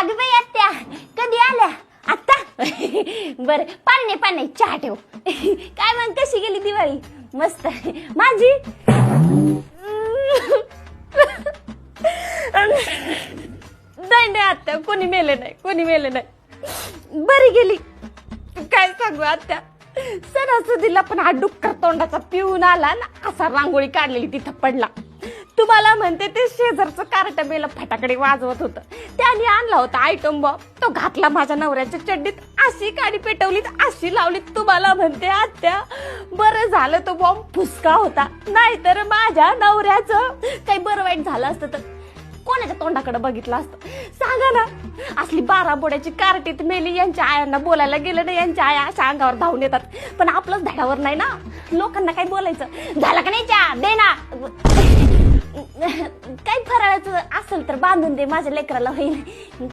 अगं बाई आत्या कधी आल्या आत्ता बर पाणी चहा ठेव. काय मग कशी गेली दिवाळी? मस्त. माझी नाही आत्या कोणी मेले नाही बरी गेली. काय सांगू आत्या सणासुदीला पण हा डुक्कर तोंडाचा पिऊन आला ना असा रांगोळी काढलेली तिथं पडला. तुम्हाला म्हणते ते शेजारचं कार्ट बेल फटाकडे वाजवत होतं. त्याने आणला होता आयटम बॉम्ब. तो घातला माझ्या नवऱ्याच्या चड्डीत. अशी काडी पेटवलीत अशी लावलीत. तुम्हाला म्हणते आत्या बरं झालं तो बॉम्ब फुसका होता. नाहीतर माझ्या नवऱ्याचं काही बरं वाईट झालं असतं तर कोणाच्या तोंडाकडे बघितलं असतं सांगा ना. असली 12 बोड्याची कार्टीत मेली. यांच्या आयांना बोलायला गेलं ना यांच्या आया अशा अंगावर धावून येतात. पण आपलंच धाडावर नाही ना. लोकांना काय बोलायचं. झालं का नाही चहा दे ना. काही फराळाचं असेल तर बांधून दे माझ्या लेकराला होईल.